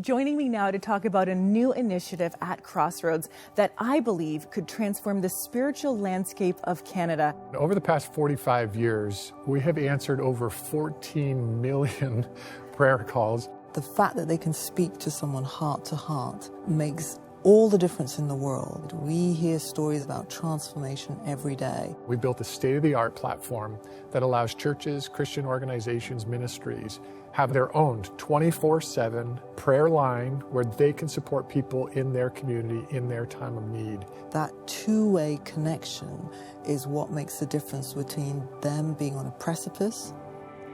Joining me now to talk about a new initiative at Crossroads that I believe could transform the spiritual landscape of Canada. Over the past 45 years, we have answered over 14 million prayer calls. The fact that they can speak to someone heart to heart makes all the difference in the world. We hear stories about transformation every day. We built a state-of-the-art platform that allows churches, Christian organizations, ministries have their own 24/7 prayer line where they can support people in their community in their time of need. That two-way connection is what makes the difference between them being on a precipice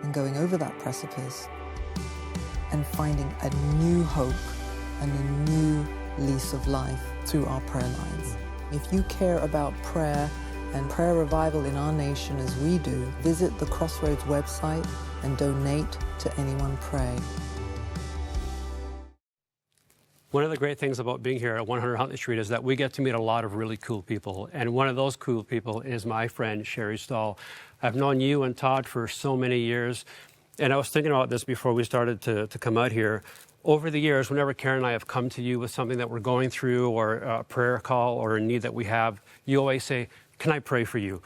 and going over that precipice and finding a new hope and a new lease of life through our prayer lines. If you care about prayer and prayer revival in our nation as we do, visit the Crossroads website and donate to Anyone Pray. One of the great things about being here at 100 Huntley Street is that we get to meet a lot of really cool people. And one of those cool people is my friend, Sherry Stahl. I've known you and Todd for so many years. And I was thinking about this before we started to come out here. Over the years, whenever Karen and I have come to you with something that we're going through or a prayer call or a need that we have, you always say, "Can I pray for you?"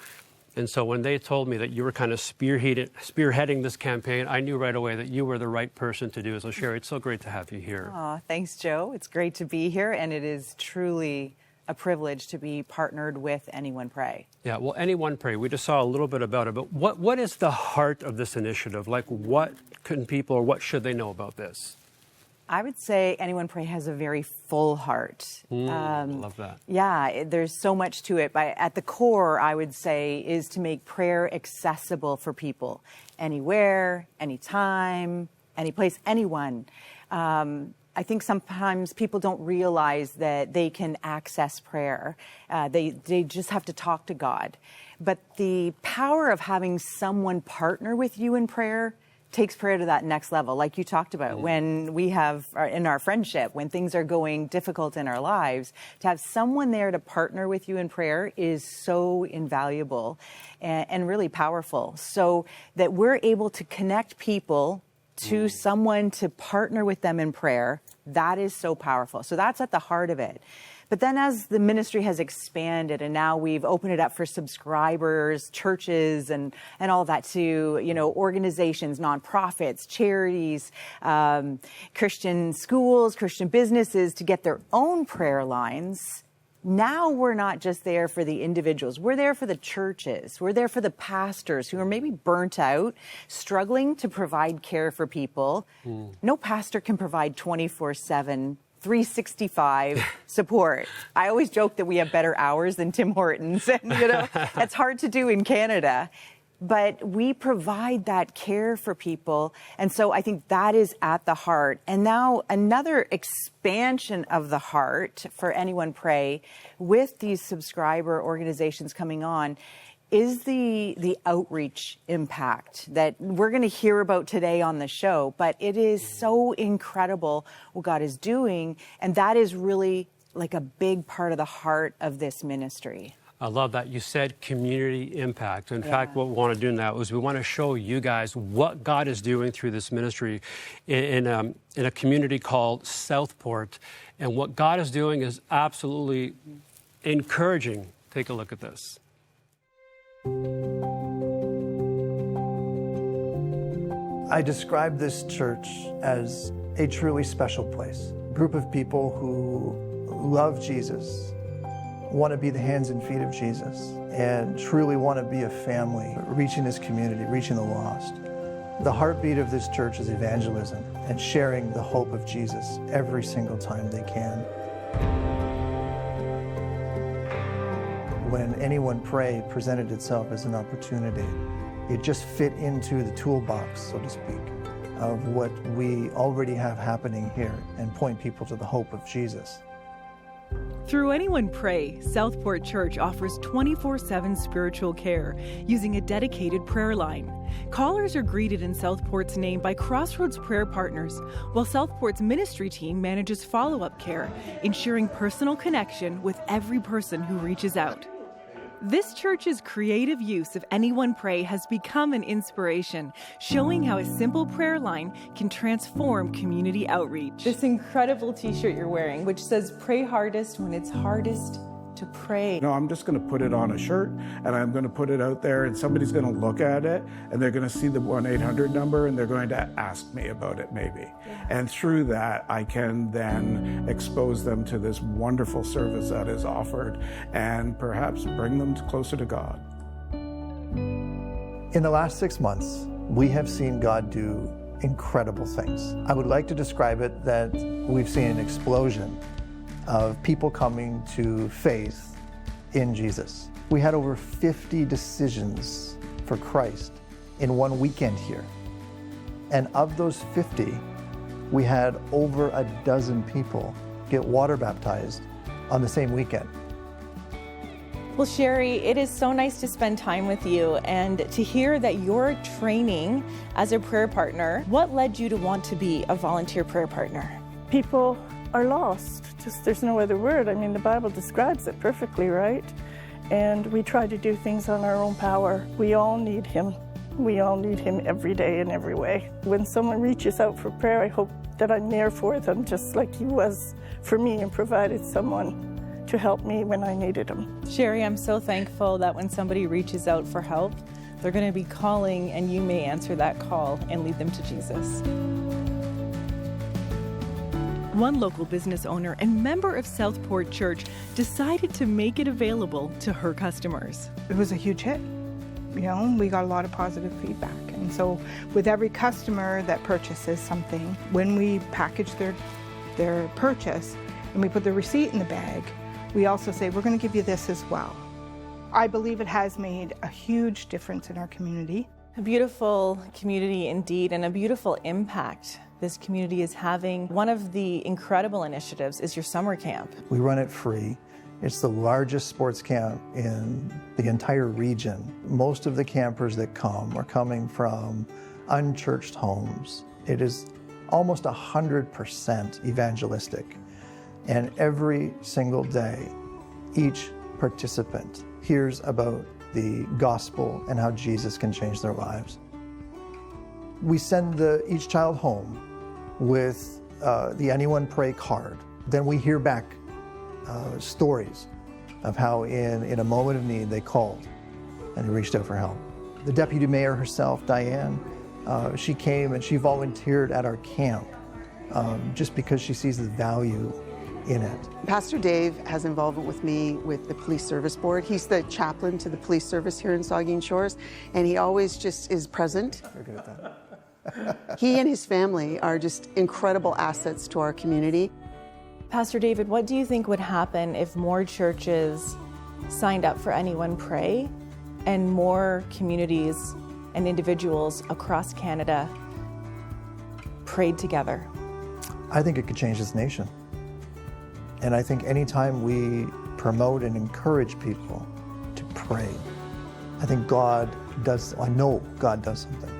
And so when they told me that you were kind of spearheading this campaign, I knew right away that you were the right person to do it. So Sherry, it's so great to have you here. Aw, thanks, Joe. It's great to be here, and it is truly a privilege to be partnered with Anyone Pray. Yeah, well, Anyone Pray, we just saw a little bit about it, but what is the heart of this initiative? Like, what can people or what should they know about this? I would say Anyone Pray has a very full heart. I love that. Yeah, there's so much to it. But at the core, I would say, is to make prayer accessible for people. Anywhere, anytime, any place, anyone. I think sometimes people don't realize that they can access prayer. They just have to talk to God. But the power of having someone partner with you in prayer takes prayer to that next level, like you talked about. When we have, in our friendship, when things are going difficult in our lives, to have someone there to partner with you in prayer is so invaluable and really powerful. So that we're able to connect people to someone to partner with them in prayer, that is so powerful. So that's at the heart of it. But then as the ministry has expanded and now we've opened it up for subscribers, churches, and all that to, organizations, nonprofits, charities, Christian schools, Christian businesses to get their own prayer lines. Now we're not just there for the individuals. We're there for the churches. We're there for the pastors who are maybe burnt out, struggling to provide care for people. No pastor can provide 24/7 365 support. I always joke that we have better hours than Tim Hortons, and that's hard to do in Canada. But we provide that care for people, and so I think that is at the heart. And now another expansion of the heart for Anyone Pray with these subscriber organizations coming on is the outreach impact that we're going to hear about today on the show. But it is so incredible what God is doing, and that is really like a big part of the heart of this ministry. I love that. You said community impact. In fact, what we want to do now is we want to show you guys what God is doing through this ministry in a community called Southport. And what God is doing is absolutely encouraging. Take a look at this. I describe this church as a truly special place. A group of people who love Jesus, want to be the hands and feet of Jesus, and truly want to be a family, reaching this community, reaching the lost. The heartbeat of this church is evangelism and sharing the hope of Jesus every single time they can. When Anyone Pray presented itself as an opportunity, it just fit into the toolbox, so to speak, of what we already have happening here and point people to the hope of Jesus. Through Anyone Pray, Southport Church offers 24/7 spiritual care using a dedicated prayer line. Callers are greeted in Southport's name by Crossroads prayer partners, while Southport's ministry team manages follow-up care, ensuring personal connection with every person who reaches out. This church's creative use of Anyone Pray has become an inspiration, showing how a simple prayer line can transform community outreach. This incredible t-shirt you're wearing, which says "Pray hardest when it's hardest to pray." No, I'm just going to put it on a shirt, and I'm going to put it out there, and somebody's going to look at it, and they're going to see the 1-800 number, and they're going to ask me about it maybe. Yeah. And through that, I can then expose them to this wonderful service that is offered, and perhaps bring them closer to God. In the last 6 months, we have seen God do incredible things. I would like to describe it that we've seen an explosion of people coming to faith in Jesus. We had over 50 decisions for Christ in one weekend here. And of those 50, we had over a dozen people get water baptized on the same weekend. Well, Sherry, it is so nice to spend time with you and to hear that you're training as a prayer partner. What led you to want to be a volunteer prayer partner? People are lost. Just there's no other word. I mean, the Bible describes it perfectly, right? And we try to do things on our own power. We all need Him. We all need Him every day in every way. When someone reaches out for prayer, I hope that I'm there for them, just like He was for me and provided someone to help me when I needed Him. Sherry, I'm so thankful that when somebody reaches out for help, they're going to be calling, and you may answer that call and lead them to Jesus. One local business owner and member of Southport Church decided to make it available to her customers. It was a huge hit. You know, we got a lot of positive feedback. And so with every customer that purchases something, when we package their purchase and we put the receipt in the bag, we also say, we're going to give you this as well. I believe it has made a huge difference in our community. A beautiful community indeed, and a beautiful impact this community is having. One of the incredible initiatives is your summer camp. We run it free. It's the largest sports camp in the entire region. Most of the campers that come are coming from unchurched homes. It is almost 100% evangelistic. And every single day, each participant hears about the gospel and how Jesus can change their lives. We send each child home with the Anyone Pray card. Then we hear back stories of how in a moment of need they called and they reached out for help. The deputy mayor herself, Diane, she came and she volunteered at our camp just because she sees the value in it. Pastor Dave has involvement with me with the Police Service Board. He's the chaplain to the police service here in Saugeen Shores, and he always just is present. You're good at that. He and his family are just incredible assets to our community. Pastor David, what do you think would happen if more churches signed up for Anyone Pray and more communities and individuals across Canada prayed together? I think it could change this nation. And I think anytime we promote and encourage people to pray, I think I know God does something.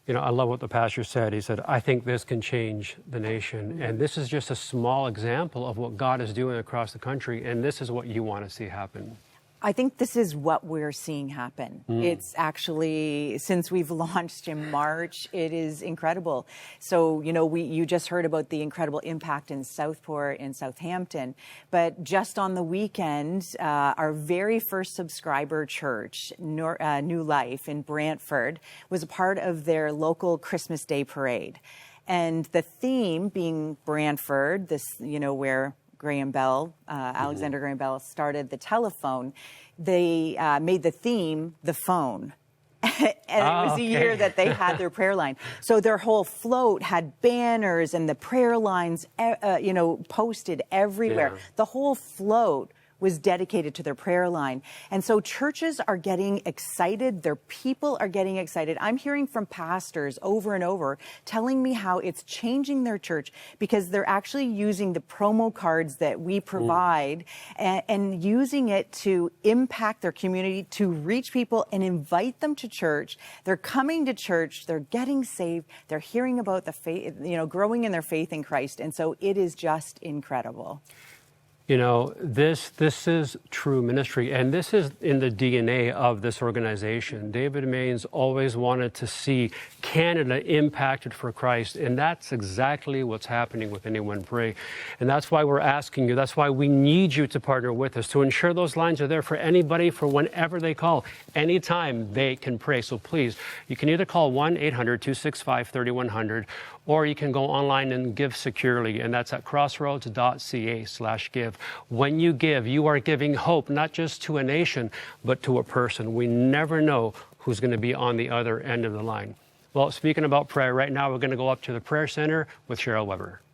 You know, I love what the pastor said. He said, I think this can change the nation. And this is just a small example of what God is doing across the country. And this is what you want to see happen. I think this is what we're seeing happen. It's actually, since we've launched in March, it is incredible. So, you know, you just heard about the incredible impact in Southport and Southampton, but just on the weekend, our very first subscriber church, New Life in Brantford, was a part of their local Christmas Day parade. And the theme being Brantford, this, you know, where Graham Bell, Alexander Graham Bell started the telephone, they made the theme the phone. And it was the year that they had their prayer line. So their whole float had banners and the prayer lines, you know, posted everywhere. Yeah. The whole float was dedicated to their prayer line. And so churches are getting excited. Their people are getting excited. I'm hearing from pastors over and over telling me how it's changing their church because they're actually using the promo cards that we provide and using it to impact their community, to reach people and invite them to church. They're coming to church. They're getting saved. They're hearing about the faith, growing in their faith in Christ. And so it is just incredible. You know, this is true ministry, and this is in the DNA of this organization. David Main's always wanted to see Canada impacted for Christ, and that's exactly what's happening with Anyone Pray. And that's why we're asking you, that's why we need you to partner with us, to ensure those lines are there for anybody for whenever they call. Anytime they can pray. So please, you can either call 1-800-265-3100, or you can go online and give securely, and that's at crossroads.ca/give. When you give, you are giving hope, not just to a nation, but to a person. We never know who's going to be on the other end of the line. Well, speaking about prayer, right now we're going to go up to the prayer center with Cheryl Weber.